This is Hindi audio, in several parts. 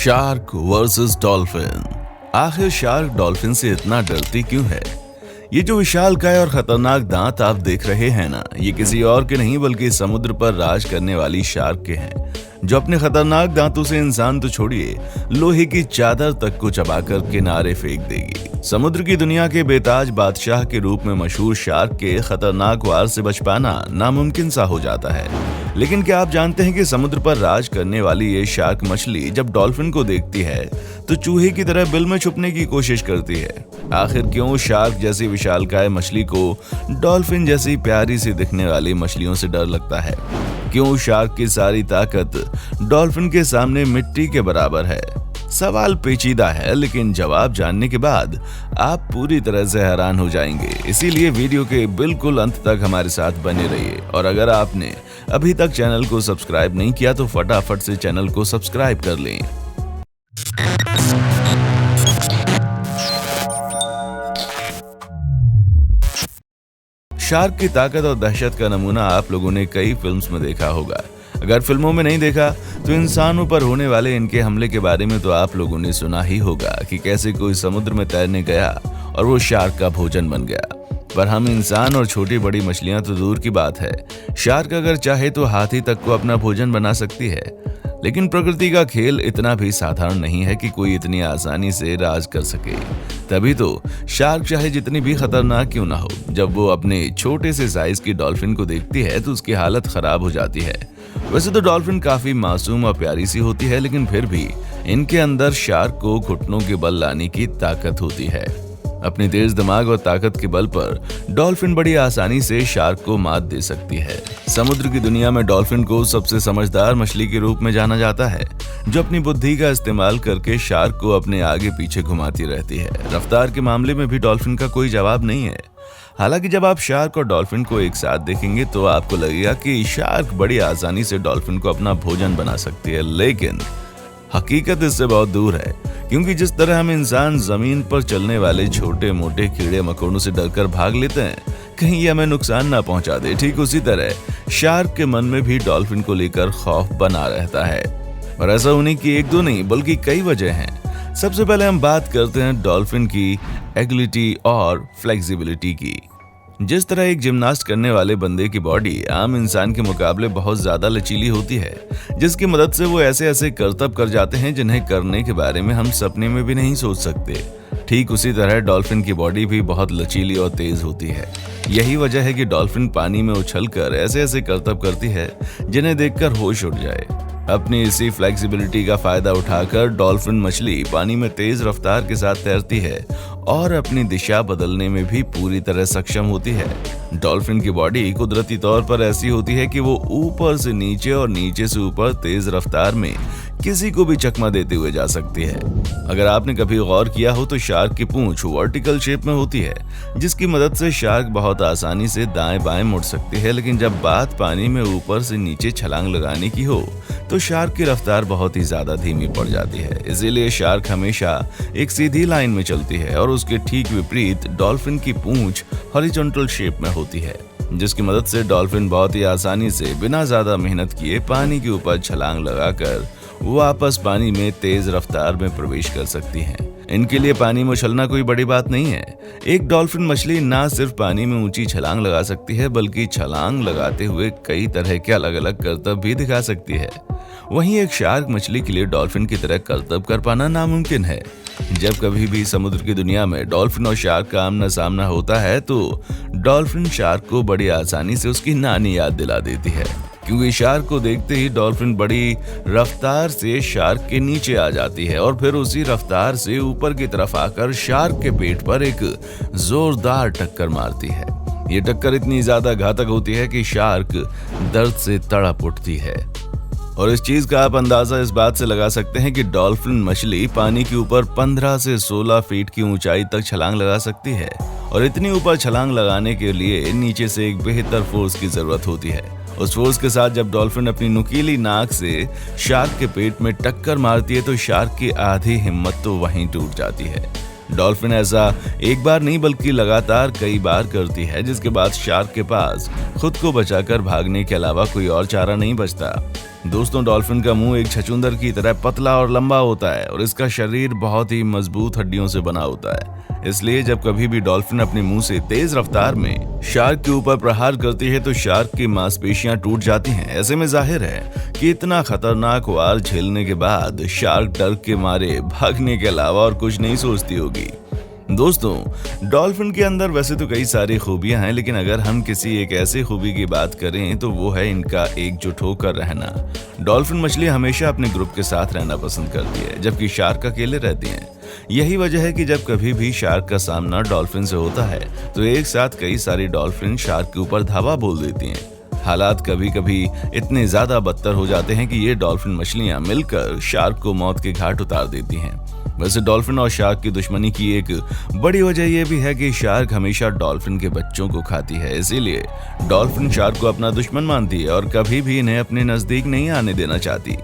Shark versus dolphin. आखिर शार्क डॉल्फिन से इतना डरती क्यों है? ये जो विशालकाय और खतरनाक दांत आप देख रहे हैं ना, ये किसी और के नहीं बल्कि समुद्र पर राज करने वाली शार्क के हैं, जो अपने खतरनाक दांतों से इंसान तो छोड़िए, लोहे की चादर तक को चबाकर किनारे फेंक देगी। समुद्र की दुनिया के बेताज बादशाह के रूप में मशहूर शार्क के खतरनाक वार से बच पाना नामुमकिन सा हो जाता है। लेकिन क्या आप जानते हैं कि समुद्र पर राज करने वाली ये शार्क मछली जब डॉल्फिन को देखती है तो चूहे की तरह बिल में छुपने की कोशिश करती है? आखिर क्यों शार्क जैसी विशालकाय मछली को डॉल्फिन जैसी प्यारी सी दिखने वाली मछलियों से डर लगता है? क्यों शार्क की सारी ताकत डॉल्फिन के सामने मिट्टी के बराबर है? सवाल पेचीदा है, लेकिन जवाब जानने के बाद आप पूरी तरह से हैरान हो जाएंगे। इसीलिए वीडियो के बिल्कुल अंत तक हमारे साथ बने रहिए। और अगर आपने अभी तक चैनल को सब्सक्राइब नहीं किया तो फटाफट से चैनल को सब्सक्राइब कर लें। शार्क की ताकत और दहशत का नमूना आप लोगों ने कई फिल्म्स में देखा होगा। अगर फिल्मों में नहीं देखा तो इंसानों पर होने वाले इनके हमले के बारे में तो आप लोगों ने सुना ही होगा कि कैसे कोई समुद्र में तैरने गया और वो शार्क का भोजन बन गया। पर हम इंसान और छोटी बड़ी मछलियां तो दूर की बात है, शार्क अगर चाहे तो हाथी तक को अपना भोजन बना सकती है। लेकिन प्रकृति का खेल इतना भी साधारण नहीं है कि कोई इतनी आसानी से राज कर सके। तभी तो शार्क चाहे जितनी भी खतरनाक क्यों ना हो, जब वो अपने छोटे से साइज की डॉल्फिन को देखती है तो उसकी हालत खराब हो जाती है। वैसे तो डॉल्फिन काफी मासूम और प्यारी सी होती है, लेकिन फिर भी इनके अंदर शार्क को घुटनों के बल लाने की ताकत होती है। अपनी तेज दिमाग और ताकत के बल पर डॉल्फिन बड़ी आसानी से शार्क को मात दे सकती है। समुद्र की दुनिया में डॉल्फिन को सबसे समझदार मछली के रूप में जाना जाता है, जो अपनी बुद्धि का इस्तेमाल करके शार्क को अपने आगे पीछे घुमाती रहती है। रफ्तार के मामले में भी डॉल्फिन का कोई जवाब नहीं है। हालांकि जब आप शार्क और डॉल्फिन को एक साथ देखेंगे तो आपको लगेगा कि शार्क बड़ी आसानी से डॉल्फिन को अपना भोजन बना सकती है, लेकिन हकीकत इससे बहुत दूर है। क्योंकि जिस तरह हम इंसान जमीन पर चलने वाले छोटे मोटे कीड़े मकोड़ों से डरकर भाग लेते हैं कहीं ये हमें नुकसान ना पहुंचा दे, ठीक उसी तरह शार्क के मन में भी डॉल्फिन को लेकर खौफ बना रहता है। और ऐसा होने की एक दो नहीं बल्कि कई वजह हैं। सबसे पहले हम बात करते हैं डॉल्फिन की एगिलिटी और फ्लेक्सिबिलिटी की। जिस तरह एक जिम्नास्ट करने वाले बंदे की बॉडी आम इंसान के मुकाबले बहुत ज्यादा लचीली होती है, जिसकी मदद से वो ऐसे ऐसे करतब कर जाते हैं जिन्हें करने के बारे में हम सपने में भी नहीं सोच सकते, ठीक उसी तरह डॉल्फिन की बॉडी भी बहुत लचीली और तेज होती है। यही वजह है कि डॉल्फिन पानी में उछलकर ऐसे ऐसे करतब करती है जिन्हें देखकर होश उड़ जाए। अपनी इसी फ्लेक्सिबिलिटी का फायदा उठाकर डॉल्फिन मछली पानी में तेज रफ्तार के साथ तैरती है और अपनी दिशा बदलने में भी पूरी तरह सक्षम होती है। डॉल्फिन की बॉडी कुदरती तौर पर ऐसी होती है कि वो ऊपर से नीचे और नीचे से ऊपर तेज रफ्तार में किसी को भी चकमा देते हुए जा सकती है। अगर आपने कभी गौर किया हो तो शार्क की पूंछ वर्टिकल शेप में होती है, जिसकी मदद से शार्क बहुत आसानी से दाएं बाएं मुड़ सकती है। लेकिन जब बात पानी में ऊपर से नीचे छलांग लगाने की हो तो शार्क की रफ्तार बहुत ही ज्यादा धीमी पड़ जाती है। इसीलिए शार्क हमेशा एक सीधी लाइन में चलती है और उसके ठीक विपरीत डॉल्फिन की पूंछ हॉरिजॉन्टल शेप में होती है, जिसकी मदद से डॉल्फिन बहुत ही आसानी से बिना ज्यादा मेहनत किए पानी के ऊपर छलांग लगाकर वापस पानी में तेज रफ्तार में प्रवेश कर सकती हैं। इनके लिए पानी में उछलना कोई बड़ी बात नहीं है। एक डॉल्फिन मछली ना सिर्फ पानी में ऊंची छलांग लगा सकती है बल्कि छलांग लगाते हुए कई तरह के अलग अलग करतब भी दिखा सकती है। वहीं एक शार्क मछली के लिए डॉल्फिन की तरह करतब कर पाना नामुमकिन है। जब कभी भी समुद्र की दुनिया में डॉल्फिन और शार्क का आमना सामना होता है तो डॉल्फिन शार्क को बड़ी आसानी से उसकी नानी याद दिला देती है, क्योंकि शार्क को देखते ही डॉल्फिन बड़ी रफ्तार से शार्क के नीचे आ जाती है और फिर उसी रफ्तार से ऊपर की तरफ आकर शार्क के पेट पर एक जोरदार टक्कर मारती है। ये टक्कर इतनी ज्यादा घातक होती है कि शार्क दर्द से तड़प उठती है। और इस चीज का आप अंदाजा इस बात से लगा सकते हैं कि डॉल्फिन मछली पानी के ऊपर 15 से 16 फीट की ऊंचाई तक छलांग लगा सकती है। और इतनी ऊपर छलांग लगाने के लिए नीचे से एक बेहतर फोर्स की जरूरत होती है। उस फोर्स के साथ जब डॉल्फिन अपनी नुकीली नाक से शार्क के पेट में टक्कर मारती है तो शार्क की आधी हिम्मत तो वहीं टूट जाती है। डॉल्फिन ऐसा एक बार नहीं बल्कि लगातार कई बार करती है, जिसके बाद शार्क के पास खुद को बचाकर भागने के अलावा कोई और चारा नहीं बचता। दोस्तों, डॉल्फिन का मुंह एक छछूंदर की तरह पतला और लंबा होता है और इसका शरीर बहुत ही मजबूत हड्डियों से बना होता है। इसलिए जब कभी भी डॉल्फिन अपने मुंह से तेज रफ्तार में शार्क के ऊपर प्रहार करती है तो शार्क की मांसपेशियां टूट जाती हैं। ऐसे में जाहिर है कि इतना खतरनाक वार झेलने के बाद शार्क डर के मारे भागने के अलावा और कुछ नहीं सोचती होगी। दोस्तों, डॉल्फिन के अंदर वैसे तो कई सारी खूबियां हैं, लेकिन अगर हम किसी एक ऐसी खूबी की बात करें तो वो है इनका एकजुट होकर रहना। डॉल्फिन मछली हमेशा अपने ग्रुप के साथ रहना पसंद करती है, जबकि शार्क अकेले रहती हैं। यही वजह है कि जब कभी भी शार्क का सामना डॉल्फिन से होता है तो एक साथ कई सारी डॉल्फिन शार्क के ऊपर धावा बोल देती हैं। हालात कभी कभी इतने ज्यादा बदतर हो जाते हैं कि ये डॉल्फिन मछलियां मिलकर शार्क को मौत के घाट उतार देती हैं। वैसे डॉल्फिन और शार्क की दुश्मनी की एक बड़ी वजह यह भी है कि शार्क हमेशा डॉल्फिन के बच्चों को खाती है। इसीलिए डॉल्फिन शार्क को अपना दुश्मन मानती है और कभी भी इन्हें अपने नजदीक नहीं आने देना चाहती।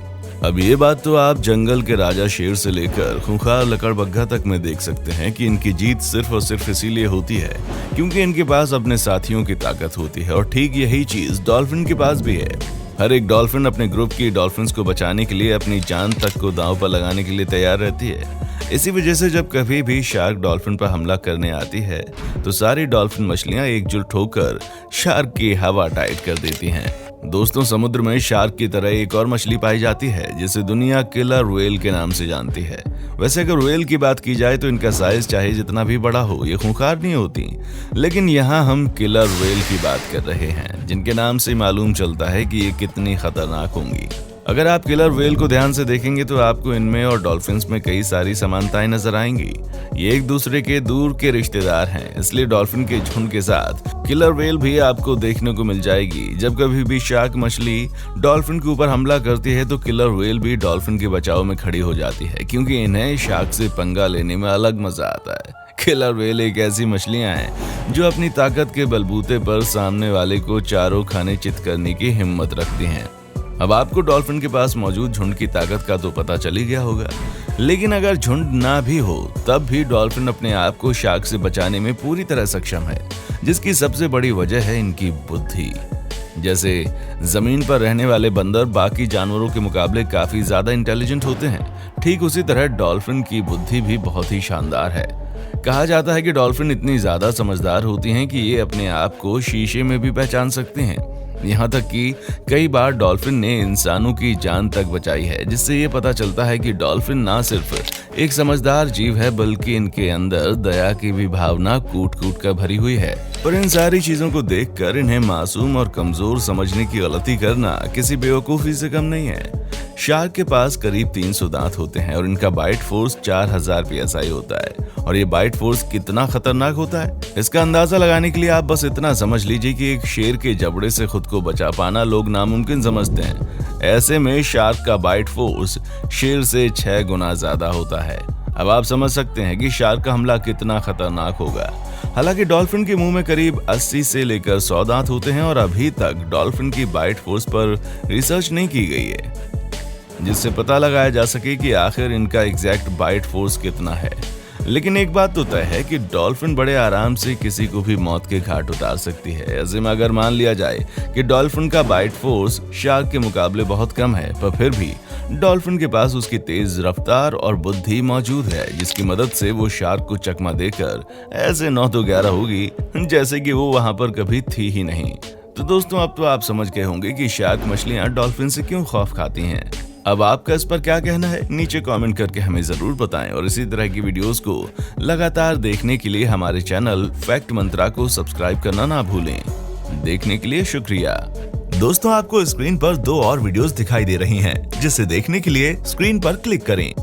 अब ये बात तो आप जंगल के राजा शेर से लेकर खूंखार लकड़बग्घा तक में देख सकते हैं कि इनकी जीत सिर्फ और सिर्फ इसीलिए होती है क्योंकि इनके पास अपने साथियों की ताकत होती है। और ठीक यही चीज डॉल्फिन के पास भी है। हर एक डॉल्फिन अपने ग्रुप की डॉल्फिन्स को बचाने के लिए अपनी जान तक को दांव पर लगाने के लिए तैयार रहती है। इसी वजह से जब कभी भी शार्क डॉल्फिन पर हमला करने आती है तो सारी डॉल्फिन मछलियां एकजुट होकर शार्क की हवा टाइट कर देती हैं। दोस्तों, समुद्र में शार्क की तरह एक और मछली पाई जाती है जिसे दुनिया किलर व्हेल के नाम से जानती है। वैसे अगर व्हेल की बात की जाए तो इनका साइज चाहे जितना भी बड़ा हो, ये खूंखार नहीं होती, लेकिन यहाँ हम किलर व्हेल की बात कर रहे हैं, जिनके नाम से मालूम चलता है कि ये कितनी खतरनाक होंगी। अगर आप किलर व्हेल को ध्यान से देखेंगे तो आपको इनमें और डॉल्फिन्स में कई सारी समानताएं नजर आएंगी। ये एक दूसरे के दूर के रिश्तेदार हैं, इसलिए डॉल्फिन के झुंड के साथ किलर व्हेल भी आपको देखने को मिल जाएगी। जब कभी भी शार्क मछली डॉल्फिन के ऊपर हमला करती है तो किलर व्हेल भी डॉल्फिन के बचाव में खड़ी हो जाती है, क्योंकि इन्हें शार्क से पंगा लेने में अलग मजा आता है। किलर व्हेल एक ऐसी मछलियां हैं जो अपनी ताकत के बलबूते पर सामने वाले को चारों खाने चित करने की हिम्मत रखती हैं। अब आपको डॉल्फिन के पास मौजूद झुंड की ताकत का तो पता चल ही गया होगा, लेकिन अगर झुंड ना भी हो तब भी डॉल्फिन अपने आप को शार्क से बचाने में पूरी तरह सक्षम है, जिसकी सबसे बड़ी वजह है इनकी बुद्धि। जैसे जमीन पर रहने वाले बंदर बाकी जानवरों के मुकाबले काफी ज्यादा इंटेलिजेंट होते हैं, ठीक उसी तरह डॉल्फिन की बुद्धि भी बहुत ही शानदार है। कहा जाता है कि डॉल्फिन इतनी ज्यादा समझदार होती हैं कि ये अपने आप को शीशे में भी पहचान सकते हैं। यहाँ तक कि कई बार डॉल्फिन ने इंसानों की जान तक बचाई है, जिससे ये पता चलता है कि डॉल्फिन ना सिर्फ एक समझदार जीव है बल्कि इनके अंदर दया की भी भावना कूट कूट कर भरी हुई है। पर इन सारी चीजों को देखकर इन्हें मासूम और कमजोर समझने की गलती करना किसी बेवकूफी से कम नहीं है। शार्क के पास करीब 300 दांत होते हैं और इनका बाइट फोर्स 4000 PSI होता है। और ये बाइट फोर्स कितना खतरनाक होता है, इसका अंदाजा लगाने के लिए आप बस इतना समझ लीजिए कि एक शेर के जबड़े से खुद को बचा पाना लोग नामुमकिन समझते हैं। ऐसे में शार्क का बाइट फोर्स शेर से 6 गुना ज्यादा होता है। अब आप समझ सकते हैं कि शार्क का हमला कितना खतरनाक होगा। हालांकि डॉल्फिन के मुंह में करीब 80 से लेकर 100 दांत होते हैं और अभी तक डॉल्फिन की बाइट फोर्स पर रिसर्च नहीं की गई है, जिससे पता लगाया जा सके कि आखिर इनका एग्जैक्ट बाइट फोर्स कितना है। लेकिन एक बात तो तय है कि डॉल्फिन बड़े आराम से किसी को भी मौत के घाट उतार सकती है। ऐसे में अगर मान लिया जाए कि डॉल्फिन का बाइट फोर्स शार्क के मुकाबले बहुत कम है, पर फिर भी डॉल्फिन के पास उसकी तेज रफ्तार और बुद्धि मौजूद है, जिसकी मदद से वो शार्क को चकमा देकर ऐसे 9-11 होगी जैसे कि वो वहां पर कभी थी ही नहीं। तो दोस्तों, अब तो आप समझ गए होंगे कि शार्क मछलियां डॉल्फिन से क्यों खौफ खाती हैं। अब आपका इस पर क्या कहना है, नीचे कमेंट करके हमें जरूर बताएं और इसी तरह की वीडियोस को लगातार देखने के लिए हमारे चैनल फैक्ट मंत्रा को सब्सक्राइब करना ना भूलें। देखने के लिए शुक्रिया। दोस्तों, आपको स्क्रीन पर 2 और वीडियोस दिखाई दे रही हैं, जिसे देखने के लिए स्क्रीन पर क्लिक करें।